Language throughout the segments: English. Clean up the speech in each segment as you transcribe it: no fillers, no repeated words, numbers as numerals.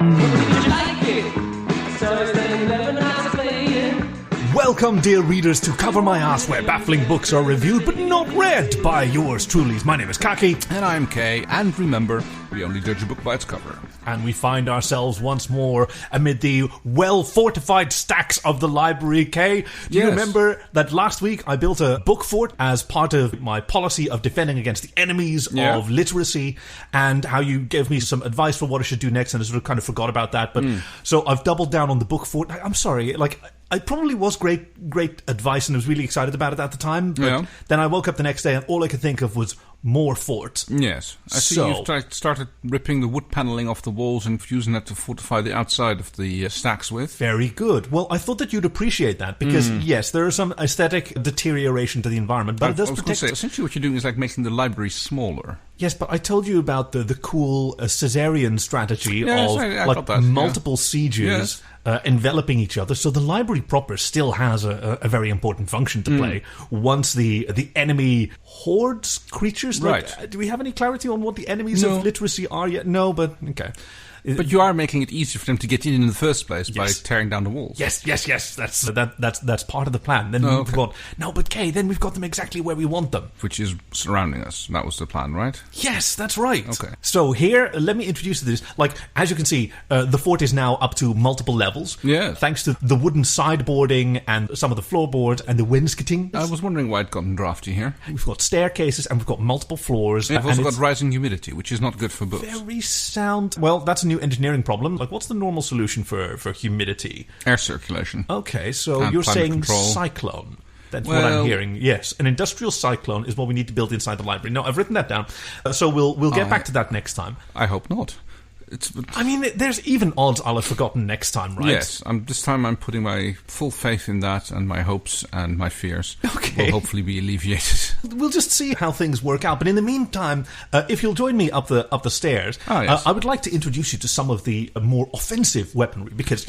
Would you like it? So it's been 11 hours of playing. Welcome, dear readers, to Cover My Ass, where baffling books are reviewed but not read by yours truly. My name is Kaki. And I'm Kay, and remember, we only judge a book by its cover. And we find ourselves once more amid the well-fortified stacks of the library, Kay. Do you remember that last week I built a book fort as part of my policy of defending against the enemies of literacy, and how you gave me some advice for what I should do next, and I sort of kind of forgot about that. But so I've doubled down on the book fort. I'm sorry, it probably was great advice, and I was really excited about it at the time. But then I woke up the next day, and all I could think of was more forts. Yes. I see you've started ripping the wood paneling off the walls and using that to fortify the outside of the stacks with. Very good. Well, I thought that you'd appreciate that, because, yes, there is some aesthetic deterioration to the protect. But it does protect. Essentially what you're doing is like making the library smaller. Yes, but I told you about the cool Caesarian strategy of multiple sieges enveloping each other. So the library proper still has a very important function to play once the enemy hordes creatures. Right. Do we have any clarity on what the enemies of literacy are yet? No, but okay. But you are making it easier for them to get in the first place by tearing down the walls. Yes. That's part of the plan. Then we've got but Kay, then we've got them exactly where we want them, which is surrounding us. That was the plan, right? Yes, that's right. Okay. So here, let me introduce you to this. Like, as you can see, the fort is now up to multiple levels. Yeah. Thanks to the wooden sideboarding and some of the floorboards and the wainscoting. I was wondering why it gotten drafty here. We've got staircases and we've got multiple floors. Yeah, we've also got rising humidity, which is not good for books. Very sound. Well, that's a new engineering problem. Like, what's the normal solution for humidity? Air circulation. Okay, so and you're saying control. Cyclone. That's what I'm hearing. Yes, an industrial cyclone is what we need to build inside the library. No, I've written that down. So we'll get back to that next time. I hope not. I mean, there's even odds I'll have forgotten next time, right? Yes, this time I'm putting my full faith in that, and my hopes and my fears will hopefully be alleviated. We'll just see how things work out. But in the meantime, if you'll join me up the stairs, I would like to introduce you to some of the more offensive weaponry. Because,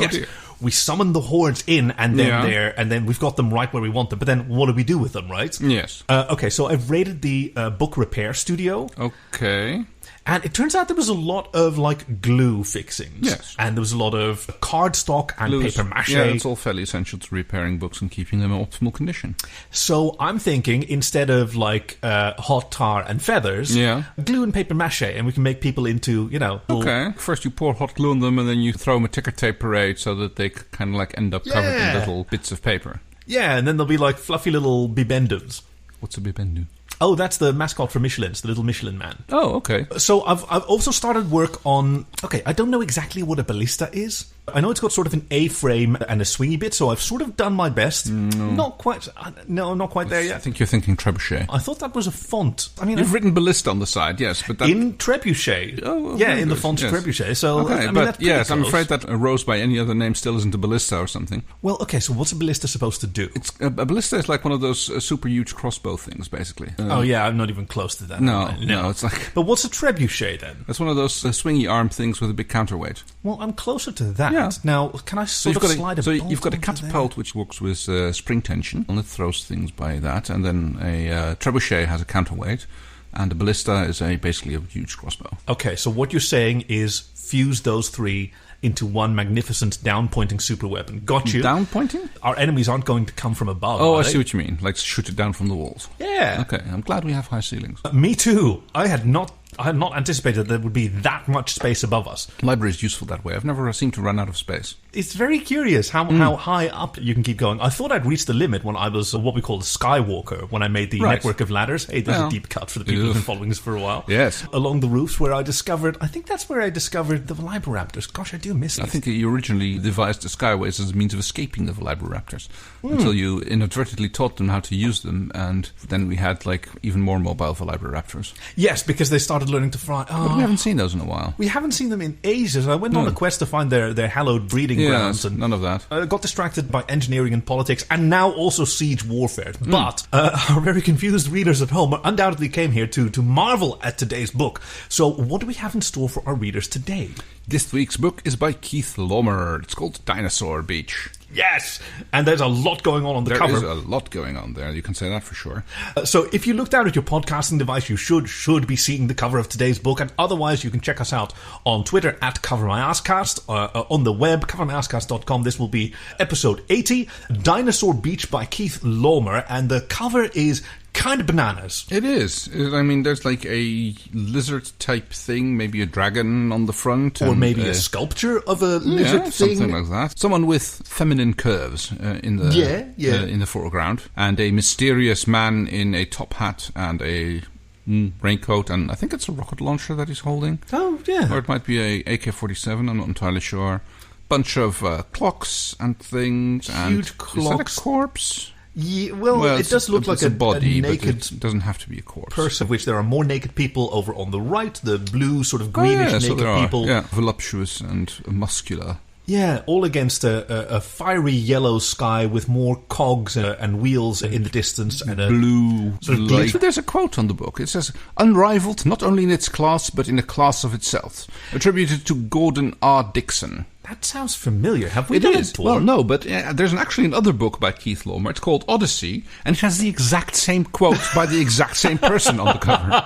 we summon the hordes in, and then and then we've got them right where we want them. But then what do we do with them, right? Yes. Okay, so I've raided the book repair studio. Okay. And it turns out there was a lot of, glue fixings. Yes. And there was a lot of cardstock and paper mache. Yeah, it's all fairly essential to repairing books and keeping them in optimal condition. So I'm thinking, instead of, hot tar and feathers, glue and paper mache, and we can make people into, Okay. First you pour hot glue on them, and then you throw them a ticker tape parade so that they kind of, end up covered in little bits of paper. Yeah, and then they'll be fluffy little bibendums. What's a bibendu? Oh, that's the mascot for Michelin's, the little Michelin man. Oh, okay. So I've also started work on... Okay, I don't know exactly what a ballista is. I know it's got sort of an A-frame and a swingy bit, so I've sort of done my best. Not quite... No, not quite there yet. I think you're thinking trebuchet. I thought that was a font. I mean, You've written ballista on the side, yes, but that... In trebuchet. Oh, yeah, in the font trebuchet. So, okay, that's yes, close. I'm afraid that a rose by any other name still isn't a ballista or something. Well, okay, so what's a ballista supposed to do? A ballista is like one of those super huge crossbow things, basically. I'm not even close to that. No, it's like... But what's a trebuchet, then? It's one of those swingy arm things with a big counterweight. Well, I'm closer to that. Yeah. Now, can I slide a bolt? So you've got a catapult which works with spring tension, and it throws things by that, and then a trebuchet has a counterweight, and a ballista is basically a huge crossbow. Okay, so what you're saying is fuse those three into one magnificent down-pointing super weapon.Got you. Down-pointing? Our enemies aren't going to come from above. Oh, I see what you mean. Like shoot it down from the walls. Yeah. Okay, I'm glad we have high ceilings. Me too. I had not anticipated there would be that much space above us. The library is useful that way. I've never seemed to run out of space. It's very curious how high up you can keep going. I thought I'd reached the limit when I was what we call a skywalker, when I made the network of ladders. Hey, there's a deep cut for the people who've been following us for a while. Yes. Along the roofs where I discovered the Velociraptors. Gosh, I do miss these. I think you originally devised the skyways as a means of escaping the Velociraptors until you inadvertently taught them how to use them, and then we had even more mobile Velociraptors. Yes, because they started learning to fly. But we haven't seen those in a while. We haven't seen them in ages. I went on a quest to find their hallowed breeding grounds. And none of that. I got distracted by engineering and politics, and now also siege warfare. But our very confused readers at home undoubtedly came here to marvel at today's book. So what do we have in store for our readers today? This week's book is by Keith Laumer. It's called Dinosaur Beach. Yes! And there's a lot going on the cover. There is a lot going on there, you can say that for sure. So if you look down at your podcasting device, you should be seeing the cover of today's book, and otherwise you can check us out on Twitter at CoverMyAssCast, on the web, covermyasscast.com. This will be episode 80, Dinosaur Beach by Keith Laumer, and the cover is kind of bananas. It is. I mean, there's like a lizard-type thing, maybe a dragon on the front. Or maybe a sculpture of a lizard thing. Something like that. Someone with feminine curves in the foreground. And a mysterious man in a top hat and a raincoat, and I think it's a rocket launcher that he's holding. Oh, yeah. Or it might be a AK-47, I'm not entirely sure. Bunch of clocks and things. Huge clocks. Is that a corpse? Yeah, well, it does look like a body, naked but it doesn't have to be a corpse. person, of which there are more naked people over on the right, the blue sort of greenish naked people. Yeah, voluptuous and muscular. Yeah, all against a fiery yellow sky with more cogs and wheels in the distance. And a blue sort of light. There's a quote on the book. It says, unrivaled not only in its class, but in a class of itself. Attributed to Gordon R. Dixon. That sounds familiar. Have we done it before? Well, no, but there's actually another book by Keith Laumer. It's called Odyssey, and it has the exact same quote by the exact same person on the cover.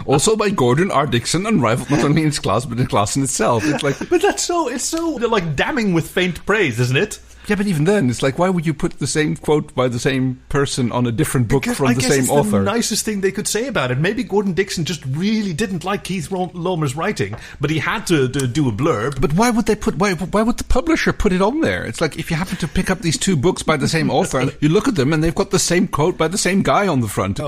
Also by Gordon R. Dixon, unrivaled not only in its class, but in class in itself. It's like, but it's so like damning with faint praise, isn't it? Yeah, but even then, it's like, why would you put the same quote by the same person on a different book from the same author? It's the nicest thing they could say about it. Maybe Gordon Dixon just really didn't like Keith Laumer's writing, but he had to do a blurb. But why would they why would the publisher put it on there? It's like, if you happen to pick up these two books by the same author, you look at them and they've got the same quote by the same guy on the front.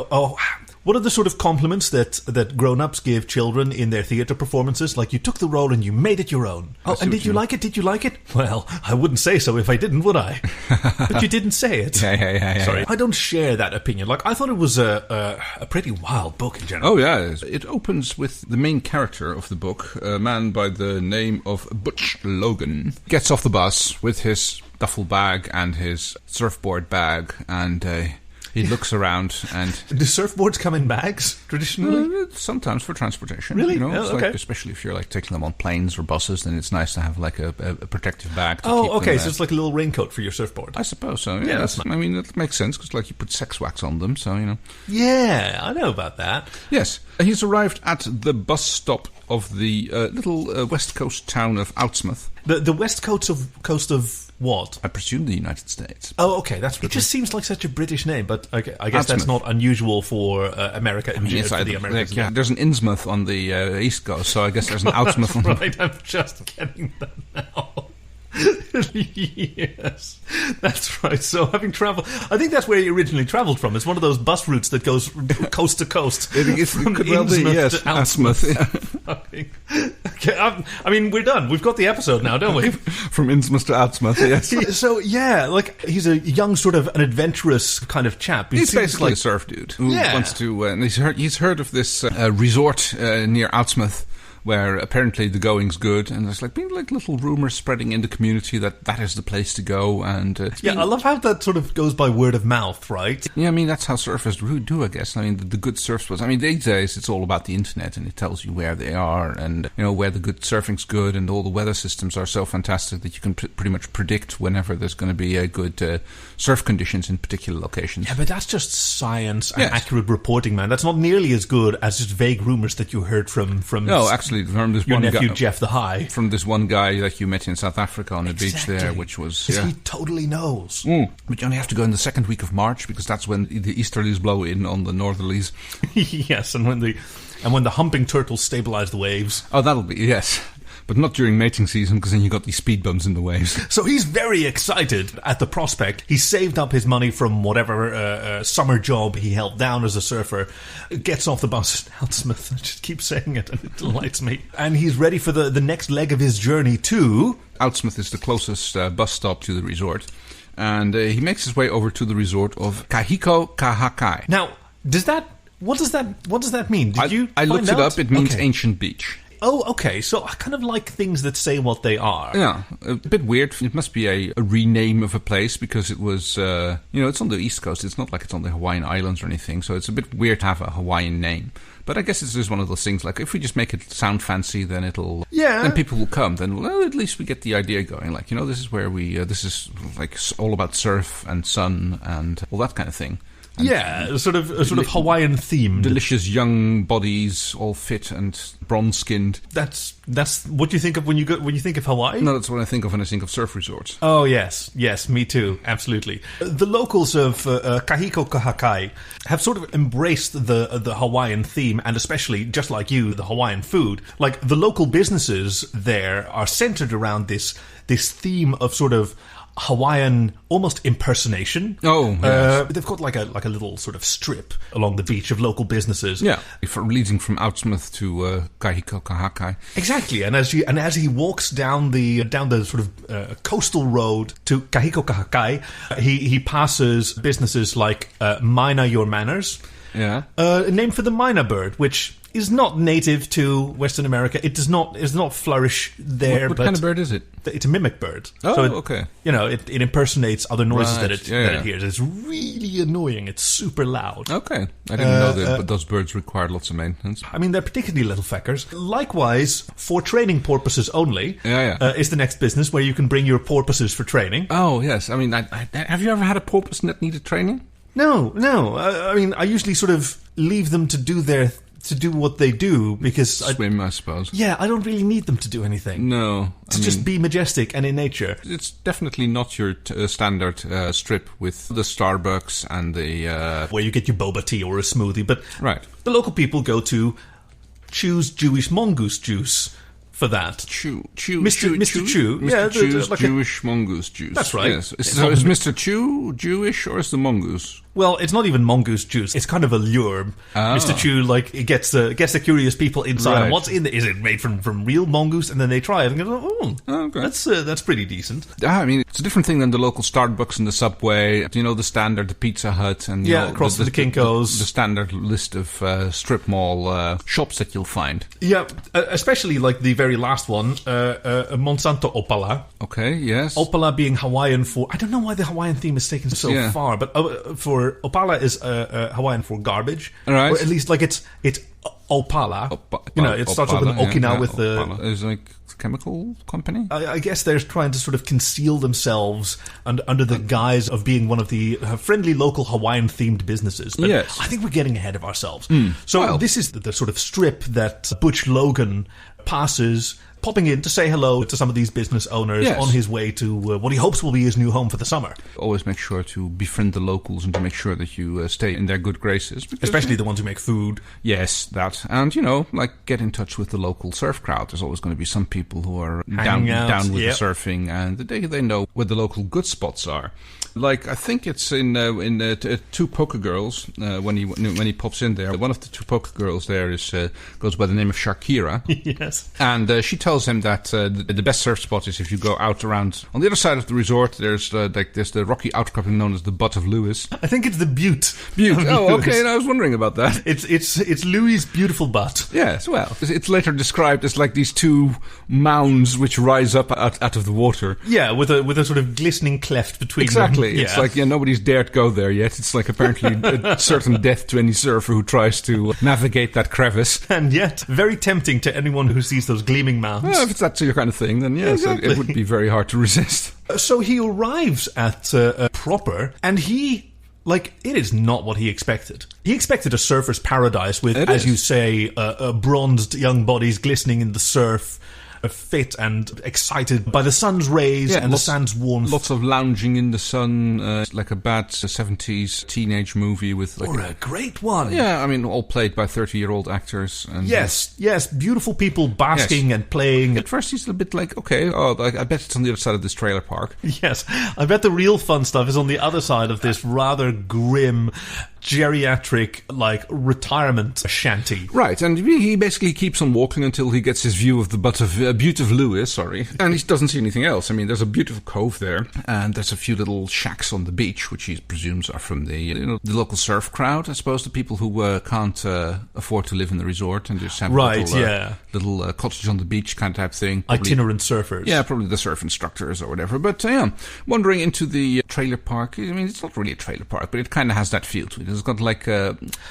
What are the sort of compliments that grown-ups give children in their theatre performances? Like, you took the role and you made it your own. Oh, and did you like it? Did you like it? Well, I wouldn't say so if I didn't, would I? But you didn't say it. Yeah. Sorry. I don't share that opinion. Like, I thought it was a pretty wild book in general. Oh, yeah. It opens with the main character of the book, a man by the name of Butch Logan. Gets off the bus with his duffel bag and his surfboard bag, and he looks around and... Do surfboards come in bags, traditionally? Sometimes for transportation. Really? You know, Oh, okay. like, especially if you're like taking them on planes or buses, then it's nice to have like a protective bag to keep Oh, okay, them, so it's like a little raincoat for your surfboard. I suppose so, Yeah, that's nice. I mean, it makes sense, because like you put sex wax on them, so, you know. Yeah, I know about that. Yes, he's arrived at the bus stop of the little west coast town of Outsmouth. The west coast of what? I presume the United States. Oh, okay. It just seems like such a British name, but okay, I guess that's not unusual for America. For the Americans. Yeah, there's an Innsmouth on the East Coast, so I guess there's an Outsmouth on the... Right, I'm just getting that now. Yes, that's right. So having travelled, I think that's where he originally travelled from. It's one of those bus routes that goes coast to coast. It could well be, yes, to Outsmouth. Yeah. Okay, I mean, we're done. We've got the episode now, don't we? From Innsmouth to Outsmouth, yes. So, yeah, like, he's a young, sort of an adventurous kind of chap. He's basically a surf dude who wants to... and he's heard of this resort near Outsmouth, where apparently the going's good, and there's like been like little rumours spreading in the community that is the place to go, and I love how that sort of goes by word of mouth, right? Yeah, I mean, that's how surfers do, I guess. I mean, the good surf spots. I mean, these days it's all about the internet, and it tells you where they are, and you know where the good surfing's good, and all the weather systems are so fantastic that you can pretty much predict whenever there's going to be a good surf conditions in particular locations. Yeah, but that's just science and accurate reporting, man. That's not nearly as good as just vague rumours that you heard from. No, actually. From this your one nephew guy, Jeff the High. From this one guy that you met in South Africa on the beach there, which was... He totally knows. But you only have to go in the second week of March, because that's when the easterlies blow in on the northerlies. Yes, and when the humping turtles stabilise the waves. Oh, that'll be, yes. But not during mating season, because then you got these speed bumps in the waves. So he's very excited at the prospect. He saved up his money from whatever summer job he held down as a surfer, gets off the bus at Outsmouth. I just keep saying it, and it delights me. And he's ready for the next leg of his journey to... Outsmouth is the closest bus stop to the resort. And he makes his way over to the resort of Kahiko Kahakai. Now, what does that mean? I looked it up. It means ancient beach. Oh, okay. So I kind of like things that say what they are. Yeah, a bit weird. It must be a rename of a place, because it was, it's on the East Coast. It's not like it's on the Hawaiian Islands or anything, so it's a bit weird to have a Hawaiian name. But I guess it's just one of those things, like, if we just make it sound fancy, then Yeah. then people will come. Then, well, at least we get the idea going. Like, this is where this is, like, all about surf and sun and all that kind of thing. And a sort of Hawaiian themed. Delicious young bodies, all fit and bronze-skinned. That's what you think of when you think of Hawaii? No, that's what I think of when I think of surf resorts. Oh, yes, me too, absolutely. The locals of Kahiko Kahakai have sort of embraced the Hawaiian theme, and especially, just like you, the Hawaiian food. Like, the local businesses there are centered around this theme of sort of Hawaiian almost impersonation. Oh, yes. They've got like a little sort of strip along the beach of local businesses. Yeah, leading from Outsmouth to Kahiko Kahakai. Exactly, and as he walks down the sort of coastal road to Kahiko Kahakai, he passes businesses like Mina Your Manners. Yeah, named for the myna bird, which is not native to Western America. It does not flourish there. What kind of bird is it? It's a mimic bird. Oh, so okay. It impersonates other noises that it hears. It's really annoying. It's super loud. Okay. I didn't know that those birds required lots of maintenance. I mean, they're particularly little feckers. Likewise, for training porpoises only, is the next business where you can bring your porpoises for training. Oh, yes. I mean, have you ever had a porpoise that needed training? No. I mean, I usually sort of leave them to do what they do because swim, I suppose. Yeah, I don't really need them to do anything. No, just be majestic and in nature. It's definitely not your standard strip with the Starbucks and the where you get your boba tea or a smoothie. But right, the local people go to choose Jewish mongoose juice for that. Mr. Chu. Mr. Chu's like Jewish mongoose juice. That's right. Yes. So is Mr. Chu Jewish or is the mongoose? Well, it's not even mongoose juice. It's kind of a lure. Mr. Chu, like, it gets the curious people inside. Right. And what's in there? Is it made from real mongoose? And then they try it and go, okay. That's pretty decent. I mean, it's a different thing than the local Starbucks and the Subway. The standard, the Pizza Hut, and across the Kinko's, the standard list of strip mall shops that you'll find. Yeah, especially like the very last one, Monsanto Opala. Okay, yes. Opala being Hawaiian for... I don't know why the Hawaiian theme is taken so far, but for Opala is Hawaiian for garbage. Right. Or at least, like, it's Opala. It starts with an Okinawa with the... It's like a chemical company? I guess they're trying to sort of conceal themselves under the guise of being one of the friendly local Hawaiian-themed businesses. But yes. I think we're getting ahead of ourselves. This is the sort of strip that Butch Logan passes, popping in to say hello to some of these business owners on his way to what he hopes will be his new home for the summer. Always make sure to befriend the locals and to make sure that you stay in their good graces. Especially the ones who make food. Yes, that. And, get in touch with the local surf crowd. There's always going to be some people who are down with the surfing, and they know where the local good spots are. Like, I think it's in Two Poker Girls, when he pops in there. One of the Two Poker Girls there goes by the name of Shakira. Yes. And she tells him that the best surf spot is if you go out around on the other side of the resort. There's the rocky outcropping known as the Butt of Lewis. I think it's the Butte. Oh, okay. And I was wondering about that. It's Louis' beautiful butt. Yes. Well, it's later described as like these two mounds which rise up out of the water. Yeah, with a sort of glistening cleft between exactly. them. It's like nobody's dared go there yet. It's like apparently a certain death to any surfer who tries to navigate that crevice. And yet, very tempting to anyone who sees those gleaming mounds. Well, if it's that your kind of thing, then yes, exactly. It would be very hard to resist. So he arrives at Proper, and he... Like, it is not what he expected. He expected a surfer's paradise with, as you say, bronzed young bodies glistening in the surf, fit and excited by the sun's rays and the sand's warmth. Lots of lounging in the sun, like a bad 70s teenage movie with... Or a great one. Yeah, I mean, all played by 30-year-old actors. And yes, beautiful people basking and playing. At first he's a bit like, okay, I bet it's on the other side of this trailer park. Yes, I bet the real fun stuff is on the other side of this rather grim... geriatric, like, retirement shanty. Right, and he basically keeps on walking until he gets his view of the Butt of Lewis, and he doesn't see anything else. I mean, there's a beautiful cove there, and there's a few little shacks on the beach, which he presumes are from the the local surf crowd, I suppose, the people who can't afford to live in the resort and just have little cottage on the beach kind of type thing. Probably, itinerant surfers. Yeah, probably the surf instructors or whatever. But, wandering into the trailer park, I mean, it's not really a trailer park, but it kind of has that feel to it. it. It's got like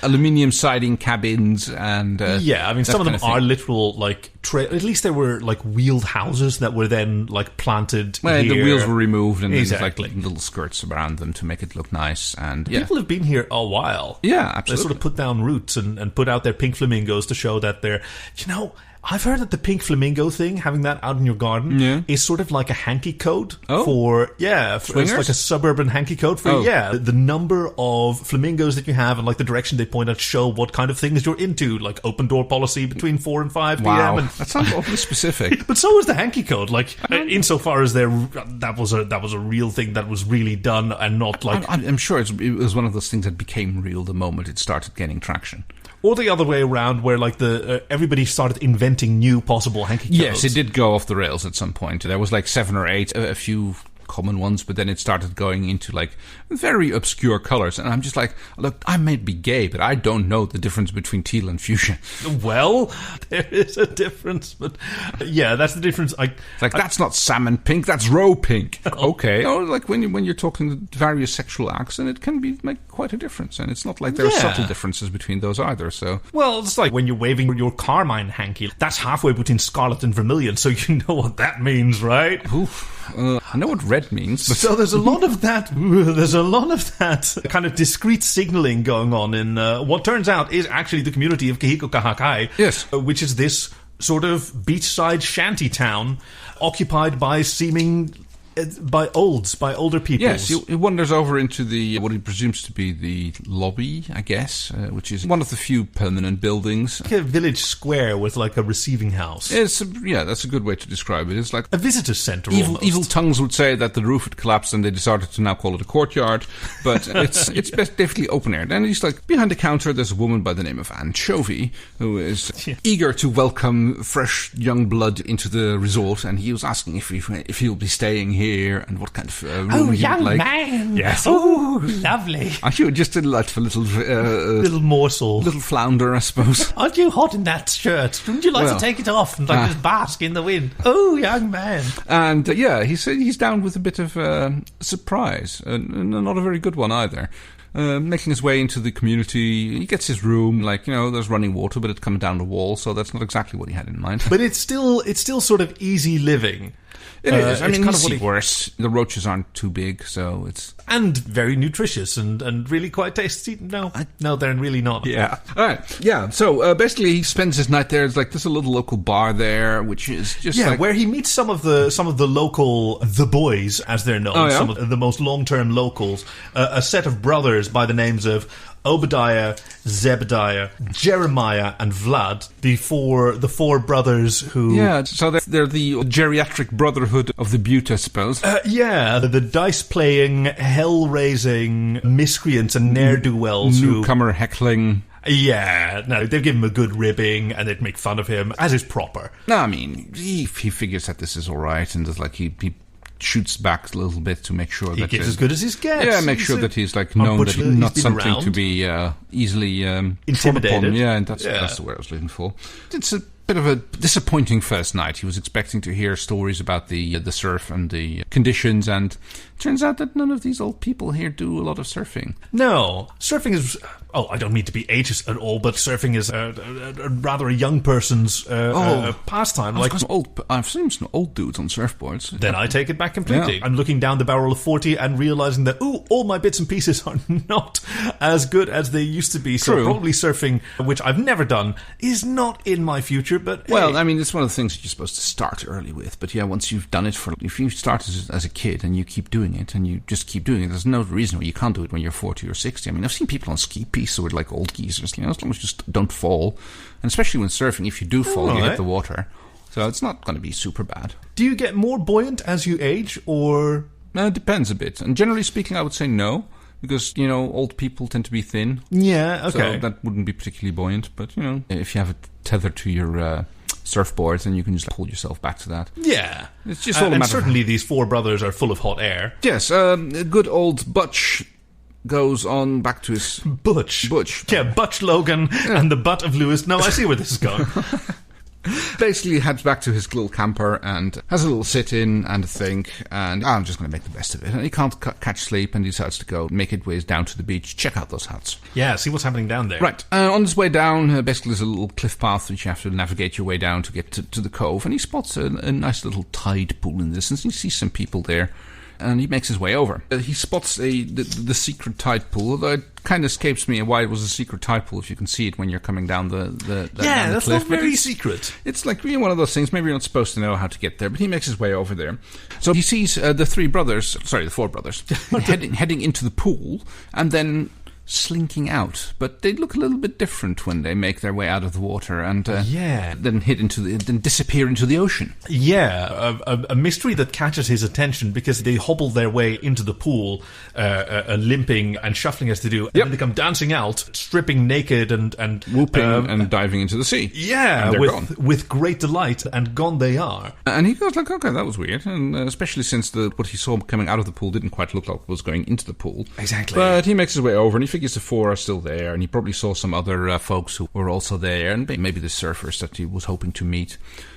aluminium siding cabins and yeah, I mean, some of them are literal like at least they were like wheeled houses that were then like planted. Well, here. the wheels were removed and exactly. there's like little skirts around them to make it look nice. And yeah. People have been here a while. Yeah, absolutely. They sort of put down roots and put out their pink flamingos to show that they're, you know, I've heard that the pink flamingo thing, having that out in your garden, is sort of like a hanky code for it's like a suburban hanky code for the number of flamingos that you have and like the direction they point at show what kind of things you're into, like open door policy between 4 and 5 p.m. And that sounds awfully specific. But so is the hanky code, like insofar as that was a real thing that was really done and not like I'm sure it was one of those things that became real the moment it started getting traction. Or the other way around, where like everybody started inventing new possible hanky codes. Yes, it did go off the rails at some point. There was like 7 or 8, a few common ones, but then it started going into like very obscure colors, and I'm just like, look, I may be gay, but I don't know the difference between teal and fuchsia. Well, there is a difference, but yeah, that's the difference. That's not salmon pink, that's roe pink. Okay, like when you're talking various sexual acts, and it can be like quite a difference, and it's not like there are subtle differences between those either. So, well, it's like when you're waving your carmine hanky, that's halfway between scarlet and vermilion, so you know what that means, right? Oof. I know what red means. But so there's a lot of that. There's a lot of that kind of discrete signaling going on in what turns out is actually the community of Kahiko Kahakai. Yes, which is this sort of beachside shanty town occupied by by older people. Yes, he wanders over into the what he presumes to be the lobby, I guess, which is one of the few permanent buildings. Like a village square with like a receiving house. That's a good way to describe it. It's like a visitor centre. Evil tongues would say that the roof had collapsed and they decided to now call it a courtyard, but it's definitely open air. And he's like, behind the counter there's a woman by the name of Anchovy who is eager to welcome fresh young blood into the resort, and he was asking if he'll be staying here and what kind of room he would like. Man. Yes. Oh, lovely. Aren't you just delightful little morsel, little flounder, I suppose? Aren't you hot in that shirt? Wouldn't you like to take it off and just bask in the wind? Oh, young man. And he said he's down with a bit of surprise, and not a very good one either. Making his way into the community, he gets his room, there's running water, but it's coming down the wall, so that's not exactly what he had in mind. But it's still sort of easy living. It is. I mean, kind of worse. The roaches aren't too big, so it's... And very nutritious and really quite tasty. No, they're really not. Yeah. All right. Yeah, so basically he spends his night there. There's a little local bar there, which is just where he meets some of the local, the boys, as they're known, some of the most long-term locals, a set of brothers by the names of Obadiah, Zebediah, Jeremiah, and Vlad, the four brothers who... Yeah, so they're the geriatric brotherhood of the Butte, I suppose. The dice-playing, hell-raising miscreants and ne'er-do-wells Newcomer heckling... Yeah, no, they've given him a good ribbing, and they'd make fun of him, as is proper. No, I mean, he figures that this is all right, and there's he shoots back a little bit to make sure that... He gets as good as he gets. Yeah, make sure that he's known that he's not something around to be easily... intimidated. Yeah, and that's the word I was looking for. It's a bit of a disappointing first night. He was expecting to hear stories about the surf and the conditions, and it turns out that none of these old people here do a lot of surfing. No, surfing is... Oh, I don't mean to be ageist at all, but surfing is rather a young person's pastime. I've seen some old dudes on surfboards. Then I take it back completely. Yeah. I'm looking down the barrel of 40 and realising that, all my bits and pieces are not as good as they used to be. So True. Probably surfing, which I've never done, is not in my future, but... Well, I mean, it's one of the things that you're supposed to start early with. But yeah, once you've done it if you start as a kid and you keep doing it, and you just keep doing it, there's no reason why you can't do it when you're 40 or 60. I mean, I've seen people on ski piste with old geezers, as long as you just don't fall. And especially when surfing, if you do fall, you hit the water. So it's not going to be super bad. Do you get more buoyant as you age, or...? It depends a bit. And generally speaking, I would say no. Because, old people tend to be thin. Yeah, okay. So that wouldn't be particularly buoyant. But, if you have it tethered to your surfboard, then you can just pull yourself back to that. Yeah. It's just all a matter and certainly these four brothers are full of hot air. Yes, good old Butch goes on back to his... Butch. Yeah, Butch Logan and the butt of Lewis. No, I see where this is going. Basically heads back to his little camper and has a little sit-in and a think, and I'm just going to make the best of it. And he can't catch sleep and decides to go make his way down to the beach, check out those huts. Yeah, see what's happening down there. Right. On his way down, basically there's a little cliff path which you have to navigate your way down to get to the cove, and he spots a nice little tide pool in the distance. He sees some people there, and he makes his way over. He spots the secret tide pool, although it kind of escapes me why it was a secret tide pool if you can see it when you're coming down the down the that's cliff. not very secret. It's like really one of those things, maybe you're not supposed to know how to get there, but he makes his way over there. So he sees the four brothers, heading into the pool, and then slinking out, but they look a little bit different when they make their way out of the water and then disappear into the ocean. Yeah, a mystery that catches his attention because they hobble their way into the pool, limping and shuffling as they do, and then they come dancing out, stripping naked and whooping and diving into the sea. Yeah, with great delight, and gone they are. And he goes like, okay, that was weird, and especially since what he saw coming out of the pool didn't quite look like it was going into the pool. Exactly. But he makes his way over, and he figures the four are still there, and he probably saw some other folks who were also there, and maybe the surfers that he was hoping to meet.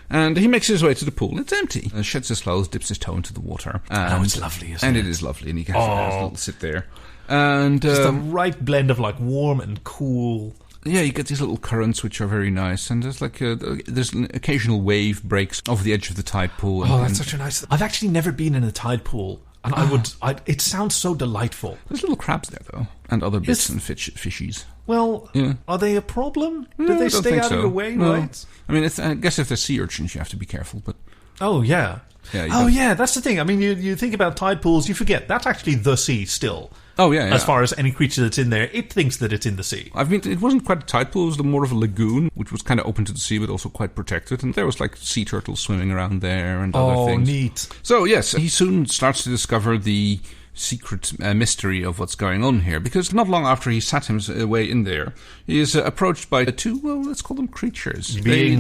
And he makes his way to the pool. It's empty. Sheds his clothes, dips his toe into the water. It's lovely, isn't it? And it is lovely, and he has a little sit there. And just the right blend of like warm and cool. Yeah, you get these little currents which are very nice, and there's like there's an occasional wave breaks over the edge of the tide pool. That's such a nice. I've actually never been in a tide pool. And it sounds so delightful. There's little crabs there, though, and other bits and fishies. Well, are they a problem? Do they stay out of your way, right? I mean, I guess if they're sea urchins, you have to be careful, but... Oh, yeah. That's the thing. I mean, you think about tide pools, you forget, that's actually the sea still. Oh, yeah. As far as any creature that's in there, it thinks that it's in the sea. I mean, it wasn't quite a tide pool, it was more of a lagoon, which was kind of open to the sea, but also quite protected. And there was, like, sea turtles swimming around there and other things. Oh, neat. So, yes, he soon starts to discover the secret mystery of what's going on here, because not long after he sat his way in there, he is approached by two, well, let's call them creatures. They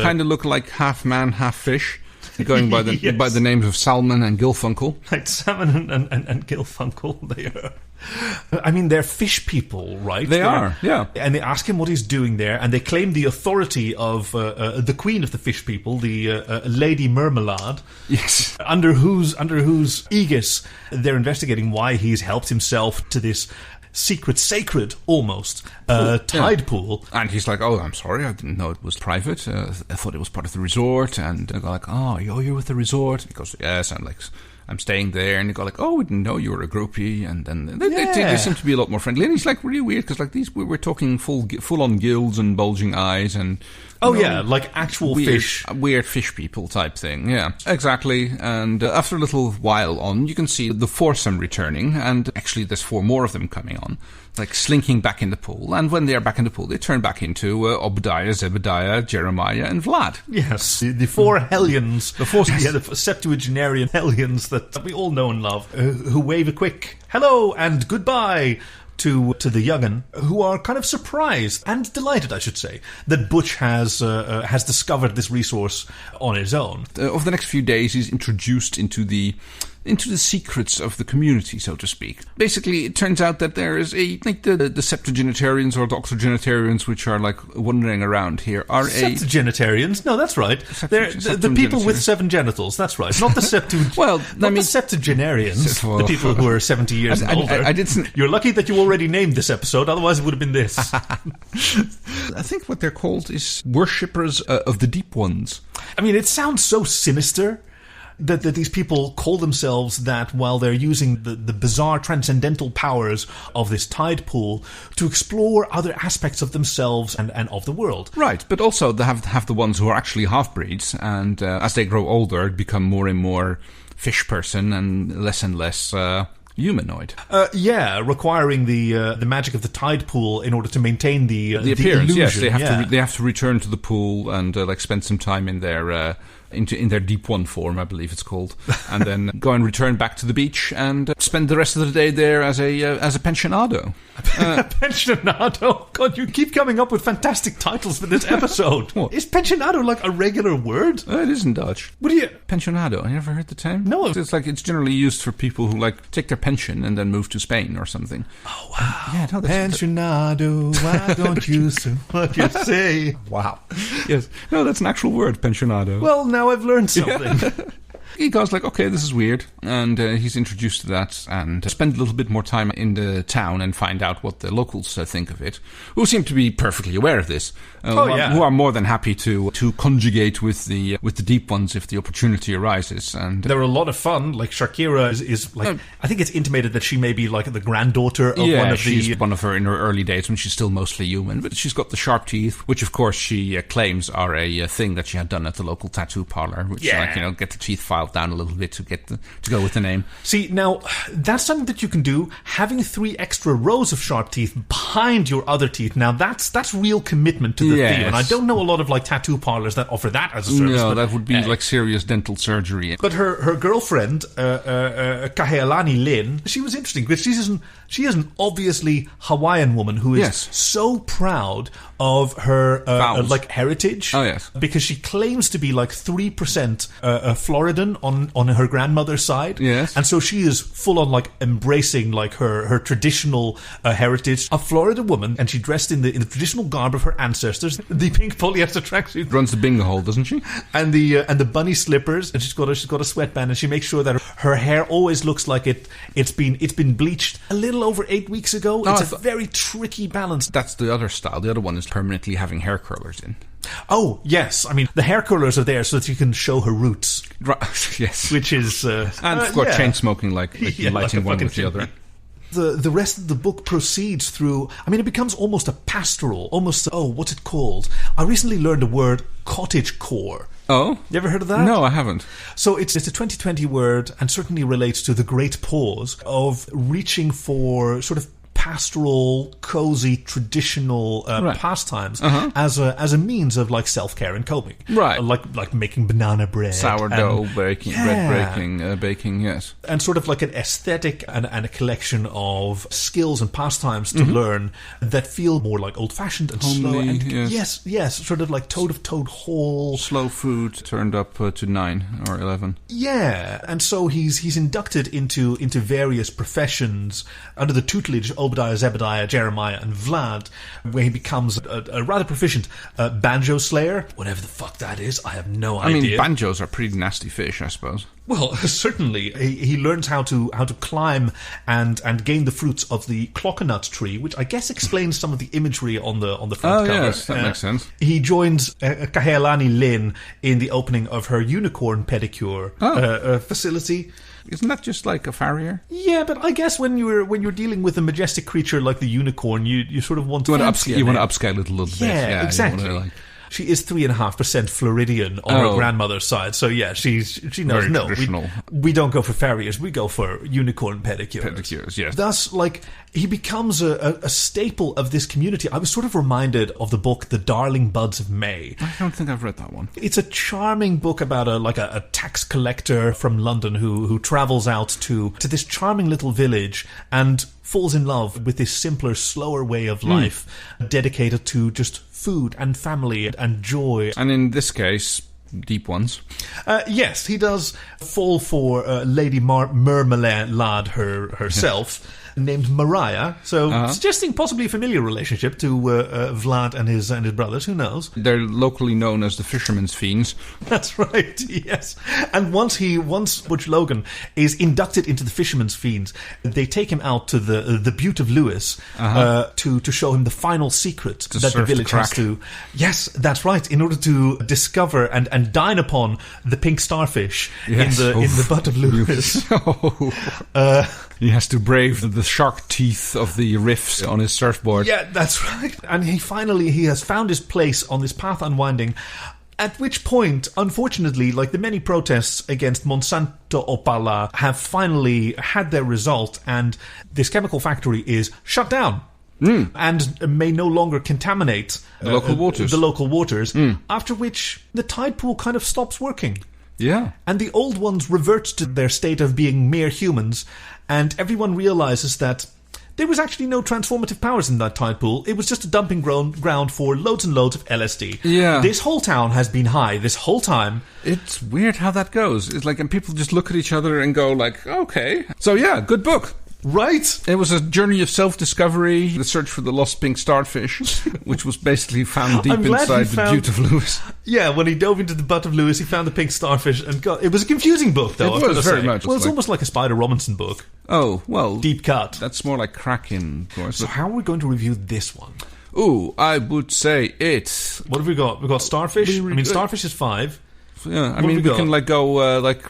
kind of look like half man, half fish. Going by the by the names of Salmon and Gilfunkel. Like Salmon and Gilfunkel, they are. I mean, they're fish people, right? They are, yeah. And they ask him what he's doing there, and they claim the authority of the queen of the fish people, the Lady Mermelade. Yes. Under whose aegis they're investigating why he's helped himself to this sacred, almost, tide pool. And he's like, oh, I'm sorry, I didn't know it was private. I thought it was part of the resort. And they go like, oh, you're with the resort? He goes, yes, I'm staying there. And they go like, oh, we didn't know you were a groupie. And then they seem to be a lot more friendly. And he's like really weird, because like we're talking full-on gills and bulging eyes and... like actual fish. Weird fish people type thing, yeah. Exactly, and after a little while on, you can see the foursome returning, and actually there's four more of them coming on, like slinking back in the pool, and when they are back in the pool, they turn back into Obadiah, Zebediah, Jeremiah, and Vlad. Yes, the four hellions. The septuagenarian hellions that we all know and love, who wave a quick hello and goodbye to the young'un, who are kind of surprised and delighted, I should say, that Butch has discovered this resource on his own. Over the next few days, he's introduced into the secrets of the community, so to speak. Basically, it turns out that there is the septuagenarians or the octogenarians, which are like wandering around here, are septuagenarians? No, that's right. They're the people with 7 genitals. That's right. Not the the septuagenarians, the people who are 70 years and older. You're lucky that you already named this episode. Otherwise, it would have been this. I think what they're called is worshippers of the deep ones. I mean, it sounds so sinister. That these people call themselves that while they're using the bizarre transcendental powers of this tide pool to explore other aspects of themselves and of the world. Right, but also they have the ones who are actually half-breeds, and as they grow older, become more and more fish person and less humanoid. Requiring the magic of the tide pool in order to maintain the appearance. Illusion. Yes, they have to return to the pool and spend some time in their in their deep one form, I believe it's called, and then go and return back to the beach and spend the rest of the day there as a pensionado. Pensionado? God, you keep coming up with fantastic titles for this episode. What? Is pensionado like a regular word? It is in Dutch. What do you... Pensionado. Have you ever heard the term? No. It's generally used for people who like take their pension and then move to Spain or something. Oh, wow. Pensionado, why don't you say what you say? Wow. Yes. No, that's an actual word, pensionado. Well, now I've learned something. He goes like, okay, this is weird, and he's introduced to that, and spend a little bit more time in the town and find out what the locals think of it, who seem to be perfectly aware of this, who are more than happy to conjugate with the deep ones if the opportunity arises. And they're a lot of fun. Like Shakira is like, I think it's intimated that she may be like the granddaughter of one of she's one of her in her early days when she's still mostly human, but she's got the sharp teeth, which of course she claims are a thing that she had done at the local tattoo parlor, which get the teeth filed down a little bit to go with the name. See, now that's something that you can do. Having 3 extra rows of sharp teeth behind your other teeth. Now that's real commitment to the theme, and I don't know a lot of like tattoo parlors that offer that as a service. No, that would be like serious dental surgery. But her girlfriend, Kahealani Lynn, she was interesting because she is an obviously Hawaiian woman who is so proud of her heritage. Oh yes, because she claims to be like 3% Floridan on her grandmother's side. Yes, and so she is full on like embracing like her traditional heritage. A Florida woman, and she dressed in the traditional garb of her ancestors, the pink polyester tracksuit. Runs the bingo hole, doesn't she? And the bunny slippers, and she's got a sweatband, and she makes sure that her hair always looks like it's been bleached a little over 8 weeks ago. It's a very tricky balance. That's the other style. The other one is permanently having hair curlers in. Oh, yes. I mean, the hair curlers are there so that you can show her roots. Right. Yes. Which is... and of course, chain smoking, like lighting one with the other. The rest of the book proceeds through... I mean, it becomes almost a pastoral, almost... Oh, what's it called? I recently learned the word cottagecore. Oh? You ever heard of that? No, I haven't. So it's a 2020 word, and certainly relates to the great pause of reaching for sort of pastoral, cozy, traditional pastimes as a means of like self-care and coping. Right. Like making banana bread. Sourdough bread baking, yes. And sort of like an aesthetic and a collection of skills and pastimes to learn that feel more like old-fashioned and homely, slow. And yes, sort of like Toad of Toad Hall. Slow food turned up to 9 or 11. Yeah, and so he's inducted into various professions under the tutelage of Obadiah, Zebediah, Jeremiah, and Vlad, where he becomes a rather proficient banjo slayer. Whatever the fuck that is, I have no idea. I mean, banjos are pretty nasty fish, I suppose. Well, certainly. He learns how to climb and gain the fruits of the cloconut tree, which I guess explains some of the imagery on the front cover. Yes, that makes sense. He joins Kahealani Lynn in the opening of her unicorn pedicure facility. Isn't that just like a farrier? Yeah, but I guess when you're dealing with a majestic creature like the unicorn, you sort of want to upscale it a little bit. Yeah, exactly. She is 3.5% Floridian on her grandmother's side, so yeah, she knows. Very traditional. We don't go for farriers, we go for unicorn pedicures. Pedicures, yes. Thus, like, he becomes a staple of this community. I was sort of reminded of the book The Darling Buds of May. I don't think I've read that one. It's a charming book about a tax collector from London who travels out to this charming little village and falls in love with this simpler, slower way of life dedicated to just food and family and joy. And in this case, deep ones. Yes, he does fall for Lady Mermelade herself. Named Mariah, so suggesting possibly a familiar relationship to Vlad and his brothers. Who knows? They're locally known as the Fisherman's Fiends. That's right. Yes. And once Butch Logan is inducted into the Fisherman's Fiends, they take him out to the Butte of Lewis to show him the final secret that the village has to. Yes, that's right. In order to discover and dine upon the pink starfish in the Butte of Lewis. He has to brave the shark teeth of the riffs on his surfboard. Yeah, that's right. And he has found his place on this path unwinding, at which point, unfortunately, like the many protests against Monsanto Opala have finally had their result, and this chemical factory is shut down. And may no longer contaminate the local waters. After which the tide pool kind of stops working. Yeah. And the old ones revert to their state of being mere humans, and everyone realizes that there was actually no transformative powers in that tide pool. It was just a dumping ground for loads and loads of LSD. Yeah. This whole town has been high this whole time. It's weird how that goes. It's like, and people just look at each other and go like, okay. So yeah, good book. Right? It was a journey of self-discovery, the search for the lost pink starfish, which was basically found deep inside the butte of Lewis. Yeah, when he dove into the butt of Lewis, he found the pink starfish and got... It was a confusing book, though. It was very much. Well, it's almost like a Spider Robinson book. Oh, well... Deep cut. That's more like Kraken, of course. So how are we going to review this one? Ooh, I would say it... What have we got? We've got Starfish. Starfish is 5. Yeah, we can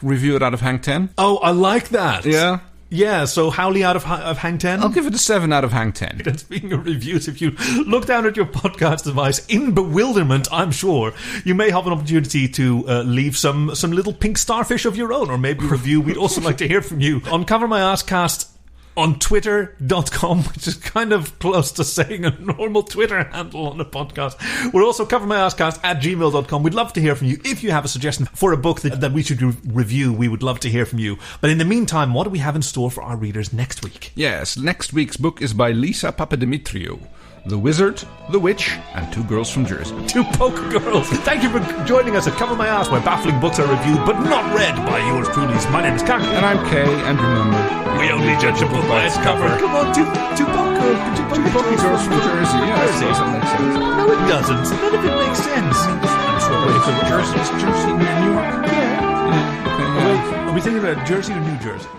review it out of Hang 10. Oh, I like that. Yeah. Yeah, so Howley out of Hang 10? I'll give it a 7 out of Hang 10. And speaking of reviews, if you look down at your podcast device in bewilderment, I'm sure, you may have an opportunity to leave some little pink starfish of your own, or maybe a review. We'd also like to hear from you on Cover My Ass Cast on twitter.com, which is kind of close to saying a normal Twitter handle on a podcast. We're also covermyasscast@gmail.com. We'd love to hear from you. If you have a suggestion for a book that we should review, we would love to hear from you. But in the meantime, what do we have in store for our readers next week? Yes, next week's book is by Lisa Papadimitriou. The Wizard, the Witch, and Two Girls from Jersey. Two poker girls. Thank you for joining us at Cover My Ass, where baffling books are reviewed but not read by yours truly. My name is Kahiko. And I'm Kay, and remember, we only judge a book by its cover. Come on, two poker girls from Jersey. Yeah, that doesn't make sense. No, it doesn't. None of it makes sense. I'm sure. Wait, so Jersey near Newark? Yeah. Okay, are we thinking about Jersey or New Jersey?